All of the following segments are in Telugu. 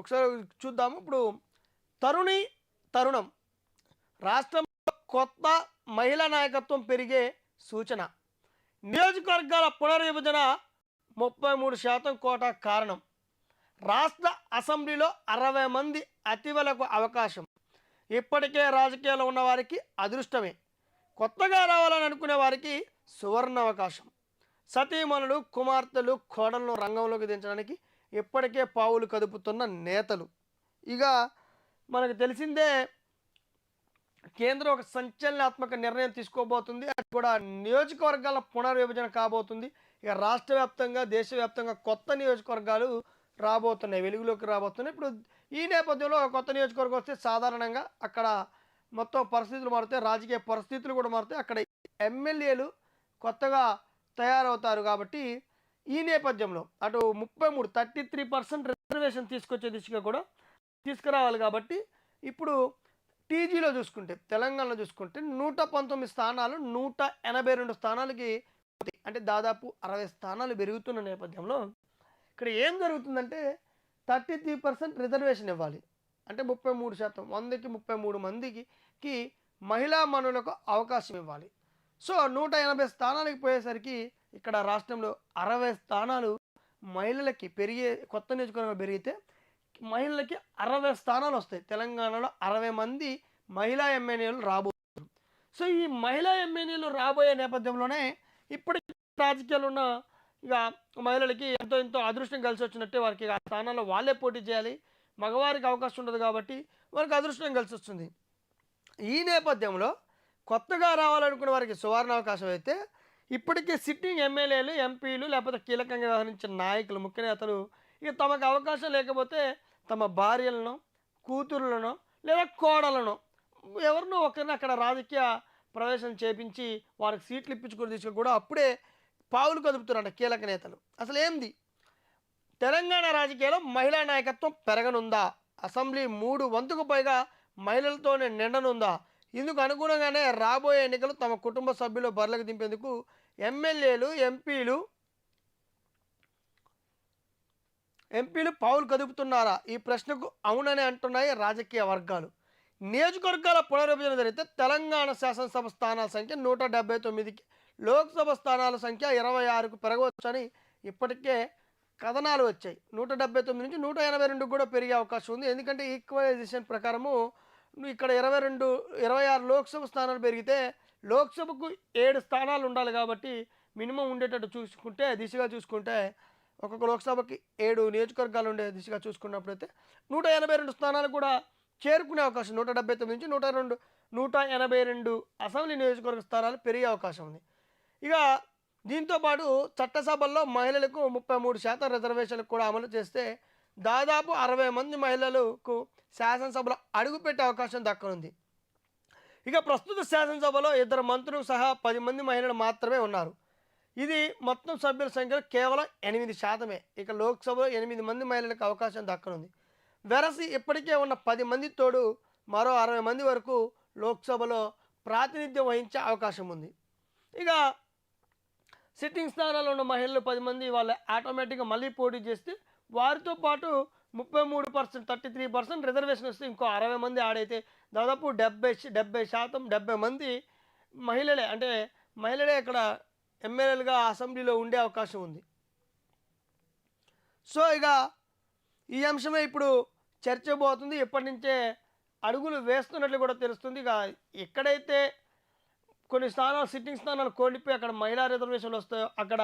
ఒకసారి చూద్దాము. ఇప్పుడు తరుణి తరుణం రాష్ట్రంలో కొత్త మహిళా నాయకత్వం పెరిగే సూచన. నియోజకవర్గాల పునర్విభజన 33% కోటా కారణం. రాష్ట్ర అసెంబ్లీలో 60 మంది అతివలకు అవకాశం. ఇప్పటికే రాజకీయాల్లో ఉన్న వారికి అదృష్టమే, కొత్తగా రావాలని అనుకునే వారికి సువర్ణ అవకాశం. సతీమణులు, కుమార్తెలు, కోడలను రంగంలోకి దించడానికి ఇప్పటికే పావులు కదుపుతున్న నేతలు. ఇక మనకు తెలిసిందే, కేంద్రం ఒక సంచలనాత్మక నిర్ణయం తీసుకోబోతుంది. అది కూడా నియోజకవర్గాల పునర్విభజన కాబోతుంది. ఇక రాష్ట్ర వ్యాప్తంగా, దేశవ్యాప్తంగా కొత్త నియోజకవర్గాలు రాబోతున్నాయి, వెలుగులోకి రాబోతున్నాయి. ఇప్పుడు ఈ నేపథ్యంలో కొత్త నియోజకవర్గం వస్తే సాధారణంగా అక్కడ మొత్తం పరిస్థితులు మారుతాయి, రాజకీయ పరిస్థితులు కూడా మారుతాయి. అక్కడ ఎమ్మెల్యేలు కొత్తగా తయారవుతారు. కాబట్టి ఈ నేపథ్యంలో అటు 33% రిజర్వేషన్ తీసుకొచ్చే దిశగా కూడా తీసుకురావాలి. కాబట్టి ఇప్పుడు టీజీలో చూసుకుంటే, తెలంగాణలో చూసుకుంటే 119 స్థానాలు 182 స్థానాలకి, అంటే దాదాపు 60 స్థానాలు పెరుగుతున్న నేపథ్యంలో ఇక్కడ ఏం జరుగుతుందంటే 33% రిజర్వేషన్ ఇవ్వాలి. అంటే 33%, 100కి 33 మందికి మహిళా మనులకు అవకాశం ఇవ్వాలి. సో 180 స్థానాలకు పోయేసరికి ఇక్కడ రాష్ట్రంలో 60 స్థానాలు మహిళలకి పెరిగే, కొత్త నియోజకవర్గం పెరిగితే మహిళలకి 60 స్థానాలు వస్తాయి. తెలంగాణలో 60 మంది మహిళా ఎమ్మెల్యేలు రాబోతున్నారు. సో ఈ మహిళా ఎమ్మెల్యేలు రాబోయే నేపథ్యంలోనే ఇప్పటికీ రాజకీయాలు ఉన్న ఇక మహిళలకి ఎంతో అదృష్టం కలిసి వచ్చినట్టే. వారికి ఆ స్థానాల్లో వాళ్ళే పోటీ చేయాలి, మగవారికి అవకాశం ఉండదు కాబట్టి వారికి అదృష్టం కలిసి వస్తుంది. ఈ నేపథ్యంలో కొత్తగా రావాలనుకునే వారికి సువర్ణ అవకాశం అయితే, ఇప్పటికే సిట్టింగ్ ఎమ్మెల్యేలు, ఎంపీలు, లేకపోతే కీలకంగా వ్యవహరించిన నాయకులు, ముఖ్య నేతలు ఇక తమకు అవకాశం లేకపోతే తమ భార్యలను, కూతురులను లేదా కోడలను ఎవరినో ఒకరిని అక్కడ రాజకీయ ప్రవేశం చేపించి వారికి సీట్లు ఇప్పించుకుని తీసుకుని కూడా అప్పుడే పావులు కదుపుతున్నారంట కీలక నేతలు. అసలు ఏంది తెలంగాణ రాజకీయాల్లో మహిళా నాయకత్వం పెరగనుందా? అసెంబ్లీ 3/4కు పైగా మహిళలతోనే నిండనుందా? ఇందుకు అనుగుణంగానే రాబోయే ఎన్నికలు తమ కుటుంబ సభ్యులు బరిలోకి దింపేందుకు ఎమ్మెల్యేలు, ఎంపీలు పావులు కదుపుతున్నారా? ఈ ప్రశ్నకు అవునని అంటున్నాయి రాజకీయ వర్గాలు. నియోజకవర్గాల పునర్విభజన జరిగితే తెలంగాణ శాసనసభ స్థానాల సంఖ్య 179కి, లోక్సభ స్థానాల సంఖ్య 26కు పెరగవచ్చని ఇప్పటికే కథనాలు వచ్చాయి. 179 నుంచి 182 కూడా పెరిగే అవకాశం ఉంది. ఎందుకంటే ఈక్వలైజేషన్ ప్రకారము ఇక్కడ 26 లోక్సభ స్థానాలు పెరిగితే లోక్సభకు 7 స్థానాలు ఉండాలి. కాబట్టి మినిమం ఉండేటట్టు చూసుకుంటే, దిశగా చూసుకుంటే ఒక్కొక్క లోక్సభకి 7 నియోజకవర్గాలు ఉండే దిశగా చూసుకున్నప్పుడైతే 182 స్థానాలు కూడా చేరుకునే అవకాశం, 179 నుంచి 182 అసెంబ్లీ నియోజకవర్గ స్థానాలు పెరిగే అవకాశం ఉంది. ఇక దీంతోపాటు చట్టసభల్లో మహిళలకు 33% రిజర్వేషన్లు కూడా అమలు చేస్తే దాదాపు 60 మంది మహిళలకు శాసనసభలో అడుగుపెట్టే అవకాశం దక్కనుంది. ఇక ప్రస్తుత శాసనసభలో 2 మంత్రులు సహా 10 మంది మహిళలు మాత్రమే ఉన్నారు. ఇది మొత్తం సభ్యుల సంఖ్యలో కేవలం 8%. ఇక లోక్సభలో 8 మంది మహిళలకు అవకాశం దక్కనుంది. వెరసి ఇప్పటికే ఉన్న 10 మంది తోడు మరో 60 మంది వరకు లోక్సభలో ప్రాతినిధ్యం వహించే అవకాశం ఉంది. ఇక సిట్టింగ్ స్థానాల్లో ఉన్న మహిళలు 10 మంది వాళ్ళు ఆటోమేటిక్గా మళ్ళీ పోటీ చేస్తే వారితో పాటు 33%, 33% రిజర్వేషన్ వస్తే ఇంకో 60 మంది ఆడైతే దాదాపు 70 మంది మహిళలే, అంటే మహిళలే ఇక్కడ ఎమ్మెల్యేలుగా అసెంబ్లీలో ఉండే అవకాశం ఉంది. సో ఇక ఈ అంశమే ఇప్పుడు చర్చ పోతుంది. ఎప్పటి నుంచే అడుగులు వేస్తున్నట్లు కూడా తెలుస్తుంది. ఇక ఎక్కడైతే కొన్ని స్థానాలు, సిట్టింగ్ స్థానాలు కోల్పోయి అక్కడ మహిళా రిజర్వేషన్లు వస్తాయో అక్కడ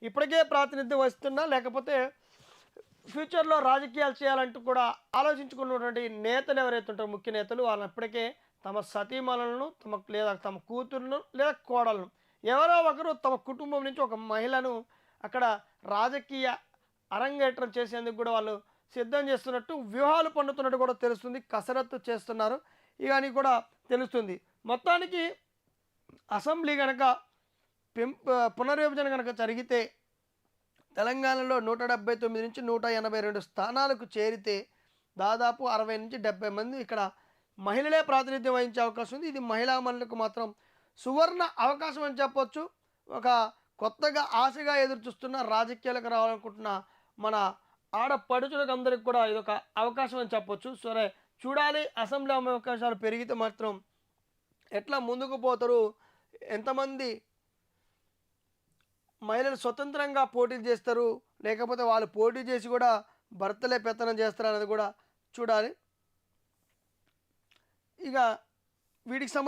ఇప్పటికే ప్రాతినిధ్యం వస్తున్నా, లేకపోతే ఫ్యూచర్లో రాజకీయాలు చేయాలంటూ కూడా ఆలోచించుకున్నటువంటి నేతలు ఎవరైతే ఉంటారో, ముఖ్య నేతలు, వాళ్ళని ఇప్పటికే తమ సతీమణులను, లేదా తమ కూతురును లేదా కోడలను ఎవరో ఒకరు తమ కుటుంబం నుంచి ఒక మహిళను అక్కడ రాజకీయ అరంగేట్రం చేసేందుకు కూడా వాళ్ళు సిద్ధం చేస్తున్నట్టు, వ్యూహాలు పన్నుతున్నట్టు కూడా తెలుస్తుంది. కసరత్తు చేస్తున్నారు ఇక అని కూడా తెలుస్తుంది. మొత్తానికి అసెంబ్లీ కనుక పునర్విభజన కనుక జరిగితే తెలంగాణలో 179 నుంచి 182 స్థానాలకు చేరితే దాదాపు 60 నుంచి 70 మంది ఇక్కడ మహిళలే ప్రాతినిధ్యం వహించే అవకాశం ఉంది. ఇది మహిళా మనులకు మాత్రం సువర్ణ అవకాశం అని చెప్పొచ్చు. ఒక కొత్తగా ఆశగా ఎదురు చూస్తున్న, రాజకీయాలకు రావాలనుకుంటున్న మన ఆడపడుచులకు అందరికి కూడా ఇదొక అవకాశం అని చెప్పొచ్చు. సరే చూడాలి అసెంబ్లీ అవకాశాలు పెరిగితే మాత్రం ఎట్లా ముందుకు పోతారు, ఎంతమంది మహిళలు స్వతంత్రంగా పోటీ చేస్తారు, లేకపోతే వాళ్ళు పోటీ చేసి కూడా భర్తలే పెత్తనం చేస్తారు అనేది కూడా చూడాలి. ఇక వీటికి సంబంధించి